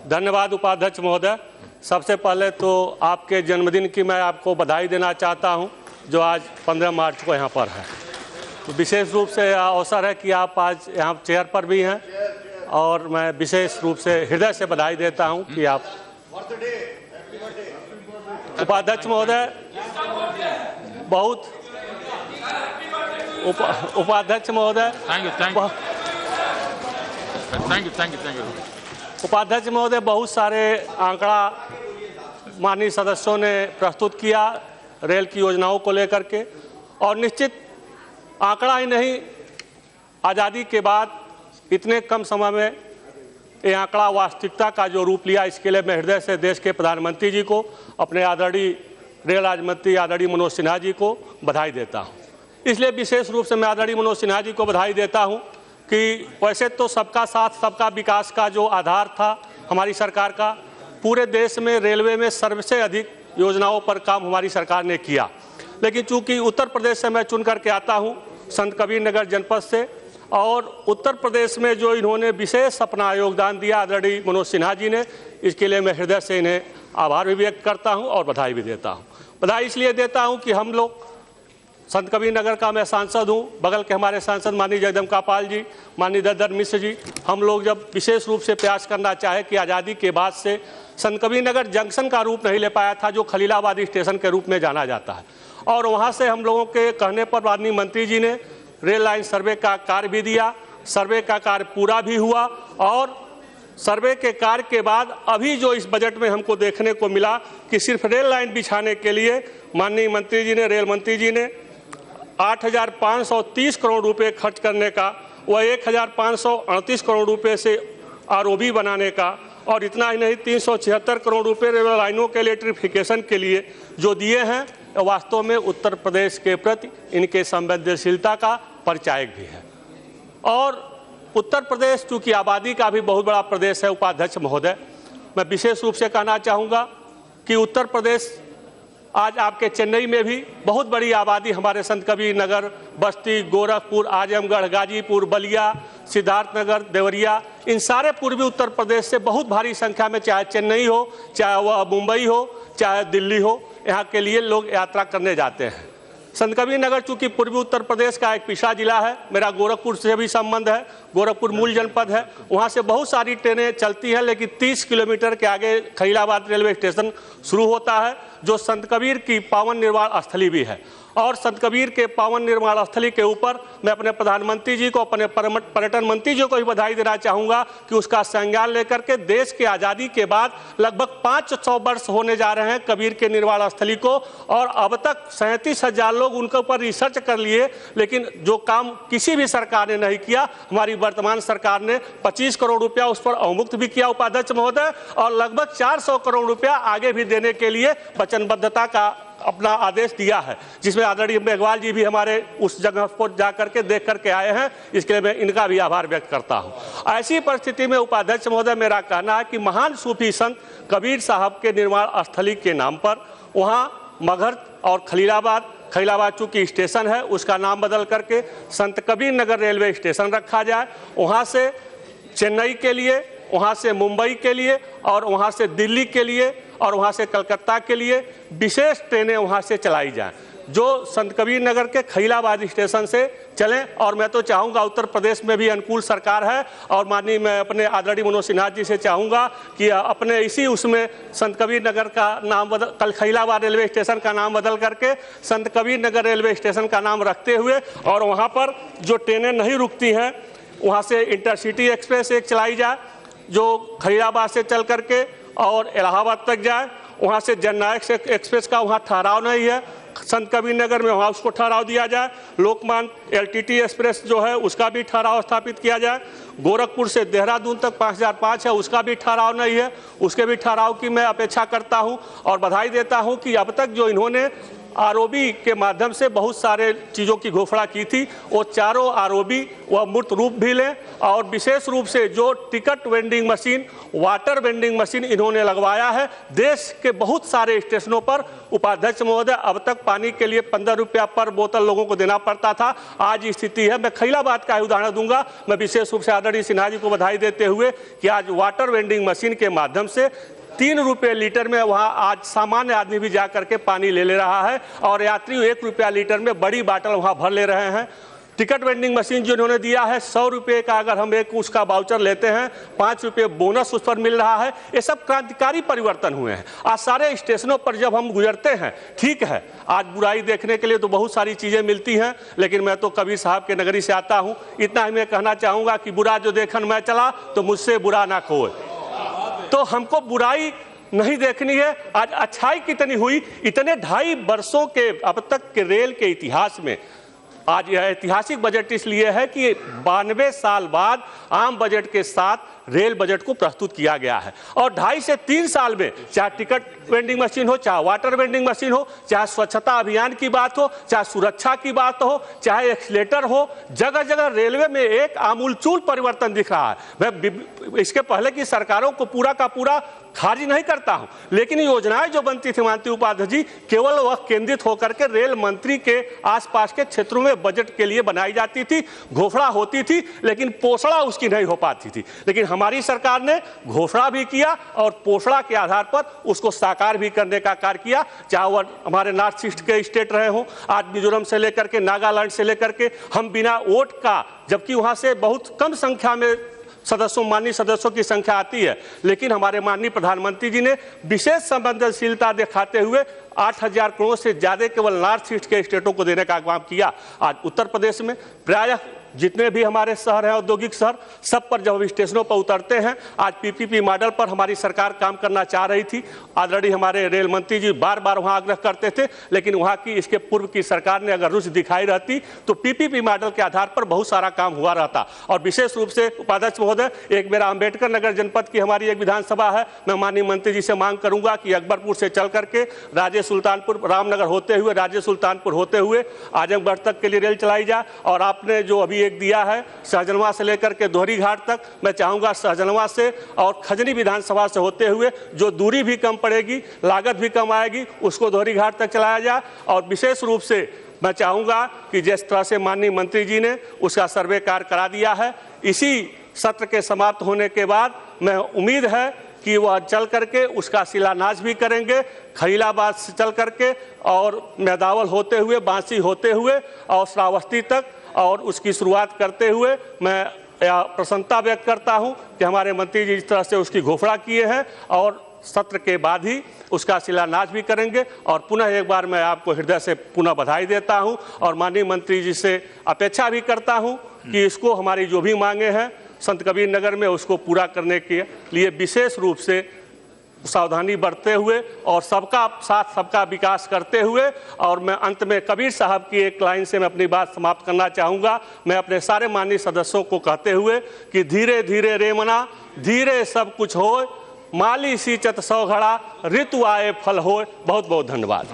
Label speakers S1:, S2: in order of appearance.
S1: धन्यवाद उपाध्यक्ष महोदय। सबसे पहले तो आपके जन्मदिन की मैं आपको बधाई देना चाहता हूं, जो आज 15 मार्च को यहां पर है। तो विशेष रूप से अवसर है कि आप आज यहां चेयर पर भी हैं और मैं विशेष रूप से हृदय से बधाई देता हूं कि आप। उपाध्यक्ष महोदय बहुत उपाध्यक्ष महोदय उपाध्यक्ष महोदय बहुत सारे आंकड़ा माननीय सदस्यों ने प्रस्तुत किया रेल की योजनाओं को लेकर के, और निश्चित आंकड़ा ही नहीं, आज़ादी के बाद इतने कम समय में ये आंकड़ा वास्तविकता का जो रूप लिया, इसके लिए मैं हृदय से देश के प्रधानमंत्री जी को, अपने आदरणीय रेल राज्य मंत्री आदरणीय मनोज सिन्हा जी को बधाई देता हूँ। इसलिए विशेष रूप से मैं आदरणीय मनोज सिन्हा जी को बधाई देता हूँ कि वैसे तो सबका साथ सबका विकास का जो आधार था हमारी सरकार का, पूरे देश में रेलवे में सबसे अधिक योजनाओं पर काम हमारी सरकार ने किया। लेकिन चूंकि उत्तर प्रदेश से मैं चुन करके आता हूं, संत कबीर नगर जनपद से, और उत्तर प्रदेश में जो इन्होंने विशेष अपना योगदान दिया आदरणीय मनोज सिन्हा जी ने, इसके लिए मैं हृदय से इन्हें आभार भी व्यक्त करता हूं और बधाई भी देता हूं। बधाई इसलिए देता हूं कि हम लोग, संत कबीर नगर का मैं सांसद हूं, बगल के हमारे सांसद माननीय जगदम्बिका पाल जी, माननीय ददर मिश्र जी, हम लोग जब विशेष रूप से प्रयास करना चाहे कि आज़ादी के बाद से संत कबीर नगर जंक्शन का रूप नहीं ले पाया था, जो खलीलाबाद स्टेशन के रूप में जाना जाता है, और वहाँ से हम लोगों के कहने पर माननीय मंत्री जी ने रेल लाइन सर्वे का कार्य भी दिया। सर्वे का कार्य पूरा भी हुआ, और सर्वे के कार्य के बाद अभी जो इस बजट में हमको देखने को मिला कि सिर्फ रेल लाइन बिछाने के लिए माननीय मंत्री जी ने, रेल मंत्री जी ने 8,530 करोड़ रुपए खर्च करने का, वह 1,538 करोड़ रुपए से आरओबी बनाने का, और इतना ही नहीं 376 करोड़ रुपए रेलवे लाइनों के इलेक्ट्रिफिकेशन के लिए जो दिए हैं, वास्तव में उत्तर प्रदेश के प्रति इनके संवेदनशीलता का परिचायक भी है। और उत्तर प्रदेश चूँकि आबादी का भी बहुत बड़ा प्रदेश है उपाध्यक्ष महोदय, मैं विशेष रूप से कहना चाहूँगा कि उत्तर प्रदेश आज आपके चेन्नई में भी बहुत बड़ी आबादी, हमारे संत कबीर नगर, बस्ती, गोरखपुर, आजमगढ़, गाजीपुर, बलिया, सिद्धार्थनगर, देवरिया, इन सारे पूर्वी उत्तर प्रदेश से बहुत भारी संख्या में, चाहे चेन्नई हो, चाहे वह मुंबई हो, चाहे दिल्ली हो, यहाँ के लिए लोग यात्रा करने जाते हैं। संत कबीर नगर चूँकि पूर्वी उत्तर प्रदेश का एक पिछड़ा जिला है, मेरा गोरखपुर से भी संबंध है, गोरखपुर मूल जनपद है, वहाँ से बहुत सारी ट्रेनें चलती हैं, लेकिन 30 किलोमीटर के आगे खलीलाबाद रेलवे स्टेशन शुरू होता है, जो संत कबीर की पावन निर्वाण स्थली भी है। और संत कबीर के पावन निर्वाण स्थली के ऊपर मैं अपने प्रधानमंत्री जी को, अपने पर्यटन मंत्री जी को भी बधाई देना चाहूँगा कि उसका संज्ञान लेकर के देश की आज़ादी के बाद लगभग 500 वर्ष होने जा रहे हैं कबीर के निर्वाण स्थली को, और अब तक 37,000 लोग उनके ऊपर रिसर्च कर लिए, लेकिन जो काम किसी भी सरकार ने नहीं किया, हमारी वर्तमान सरकार ने 25 करोड़ रुपया उस पर अवमुक्त भी किया उपाध्यक्ष महोदय, और लगभग 400 करोड़ रुपया आगे भी देने के लिए वचनबद्धता का अपना आदेश दिया है, जिसमें आदरणीय मेघवाल जी भी हमारे उस जगह पर जाकर के देख करके आए हैं। इसके लिए मैं इनका भी आभार व्यक्त करता हूं। ऐसी परिस्थिति में उपाध्यक्ष महोदय, मेरा कहना है कि महान सूफी संत कबीर साहब के निर्वाण स्थली के नाम पर वहाँ मगहर और खलीलाबाद चूँकि स्टेशन है, उसका नाम बदल करके संत कबीर नगर रेलवे स्टेशन रखा जाए। वहाँ से चेन्नई के लिए, वहाँ से मुंबई के लिए, और वहाँ से दिल्ली के लिए, और वहाँ से कलकत्ता के लिए विशेष ट्रेनें वहाँ से चलाई जाएं, जो संत कबीर नगर के खलीलाबाद स्टेशन से चलें। और मैं तो चाहूँगा, उत्तर प्रदेश में भी अनुकूल सरकार है, और माननीय मैं अपने आदरणीय मनोज सिन्हा जी से चाहूँगा कि अपने इसी उसमें संत कबीर नगर का नाम बदल, खलीलाबाद रेलवे स्टेशन का नाम बदल करके संत कबीर नगर रेलवे स्टेशन का नाम रखते हुए, और वहाँ पर जो ट्रेनें नहीं रुकती हैं, वहाँ से इंटरसिटी एक्सप्रेस एक चलाई जाए, जो खलीलाबाद से चल करके और इलाहाबाद तक जाए। वहाँ से जननायक एक्सप्रेस का वहाँ ठहराव नहीं है, संत कबीर नगर में वहाँ उसको ठहराव दिया जाए। लोकमान्य LTT एक्सप्रेस जो है उसका भी ठहराव स्थापित किया जाए। गोरखपुर से देहरादून तक 5005 है, उसका भी ठहराव नहीं है, उसके भी ठहराव की मैं अपेक्षा करता हूँ और बधाई देता हूँ कि अब तक जो इन्होंने आरओबी के माध्यम से बहुत सारे चीज़ों की घोषणा की थी, वो चारों आरओबी वह मूर्त रूप भी लें। और विशेष रूप से जो ticket vending machine, water vending machine इन्होंने लगवाया है देश के बहुत सारे स्टेशनों पर। उपाध्यक्ष महोदय, अब तक पानी के लिए 15 रुपया पर बोतल लोगों को देना पड़ता था, आज स्थिति है। मैं खैलाबाद का उदाहरण दूंगा। मैं विशेष रूप से आदरणीय सिन्हा जी को बधाई देते हुए कि आज वाटर वेंडिंग मशीन के माध्यम से 3 रुपये लीटर में वहाँ आज सामान्य आदमी भी जा करके पानी ले रहा है और यात्री 1 रुपया लीटर में बड़ी बाटल वहाँ भर ले रहे हैं। टिकट वेंडिंग मशीन जो इन्होंने दिया है 100 रुपये का अगर हम एक उसका वाउचर लेते हैं 5 रुपये बोनस उस पर मिल रहा है। ये सब क्रांतिकारी परिवर्तन हुए हैं। आज सारे स्टेशनों पर जब हम गुजरते हैं, ठीक है आज बुराई देखने के लिए तो बहुत सारी चीज़ें मिलती हैं, लेकिन मैं तो कबीर साहब के नगरी से आता हूँ, इतना ही मैं कहना चाहूँगा कि बुरा जो देखन मैं चला तो मुझसे बुरा ना खोए। तो हमको बुराई नहीं देखनी है। आज अच्छाई कितनी हुई, इतने 2.5 वर्षों के अब तक के रेल के इतिहास में आज यह ऐतिहासिक बजट इसलिए है कि 92 साल बाद आम बजट के साथ रेल बजट को प्रस्तुत किया गया है। और 2.5 से 3 साल में चाहे टिकट वेंडिंग मशीन हो, चाहे वाटर वेंडिंग मशीन हो, चाहे स्वच्छता अभियान की बात हो, चाहे सुरक्षा की बात हो, चाहे एक्सीलेटर हो, जगह जगह रेलवे में एक आमूलचूल परिवर्तन दिख रहा है। मैं इसके पहले की सरकारों को पूरा का पूरा खारिज नहीं करता हूं, लेकिन योजनाएं जो बनती थी माननीय उपाध्यक्ष जी, केवल वह केंद्रित होकर के रेल मंत्री के आसपास के क्षेत्रों में बजट के लिए बनाई जाती थी, घोषणा होती थी, लेकिन पोषणा उसकी नहीं हो पाती थी। लेकिन हमारी सरकार ने घोषणा भी किया और पोषणा के आधार पर उसको साकार भी करने का कार्य किया। चाहे वह हमारे नॉर्थ ईस्ट के स्टेट रहे हों, आज मिजोरम से लेकर के नागालैंड से लेकर के, हम बिना वोट का, जबकि वहां से बहुत कम संख्या में माननीय सदस्यों की संख्या आती है, लेकिन हमारे माननीय प्रधानमंत्री जी ने विशेष संवेदनशीलता दिखाते हुए 8,000 करोड़ से ज्यादा केवल नॉर्थ ईस्ट के स्टेटों को देने का काम किया। आज उत्तर प्रदेश में प्रायः जितने भी हमारे शहर हैं, औद्योगिक शहर, सब पर जब स्टेशनों पर उतरते हैं, आज पीपीपी मॉडल पर हमारी सरकार काम करना चाह रही थी। ऑलरेडी हमारे रेल मंत्री जी बार बार वहां आग्रह करते थे, लेकिन वहां की इसके पूर्व की सरकार ने अगर रुचि दिखाई रहती तो पीपीपी मॉडल के आधार पर बहुत सारा काम हुआ रहता। और विशेष रूप से उपाध्यक्ष महोदय, एक मेरा अम्बेडकर नगर जनपद की हमारी एक विधानसभा है, मैं माननीय मंत्री जी से मांग करूंगा कि अकबरपुर से चल करके राजे सुल्तानपुर, रामनगर होते हुए, राजे सुल्तानपुर होते हुए आजमगढ़ तक के लिए रेल चलाई जाए। और आपने जो अभी एक दिया है सहजनवा से लेकर के दोहरी घाट तक, मैं चाहूंगा सहजनवा से और खजनी विधानसभा से होते हुए जो दूरी भी कम पड़ेगी, लागत भी कम आएगी, उसको दोहरी घाट तक चलाया जाए। और विशेष रूप से मैं चाहूंगा कि जिस तरह से माननीय मंत्री जी ने उसका सर्वे कार्य करा दिया है, इसी सत्र के समाप्त होने के बाद मैं उम्मीद है कि वह चल करके उसका शिलान्यास भी करेंगे, खलीलाबाद से चल करके और मेदावल होते हुए, बांसी होते हुए और श्रावस्ती तक, और उसकी शुरुआत करते हुए मैं प्रसन्नता व्यक्त करता हूं कि हमारे मंत्री जी इस तरह से उसकी घोषणा किए हैं और सत्र के बाद ही उसका शिलान्यास भी करेंगे। और पुनः एक बार मैं आपको हृदय से पुनः बधाई देता हूं और माननीय मंत्री जी से अपेक्षा भी करता हूं कि इसको हमारी जो भी मांगे हैं संत कबीर नगर में उसको पूरा करने के लिए विशेष रूप से सावधानी बरतते हुए और सबका साथ सबका विकास करते हुए। और मैं अंत में कबीर साहब की एक लाइन से मैं अपनी बात समाप्त करना चाहूँगा। मैं अपने सारे माननीय सदस्यों को कहते हुए कि धीरे धीरे रे मना, धीरे सब कुछ होए, माली सींचत सौ घड़ा, ऋतु आए फल होए। बहुत बहुत धन्यवाद।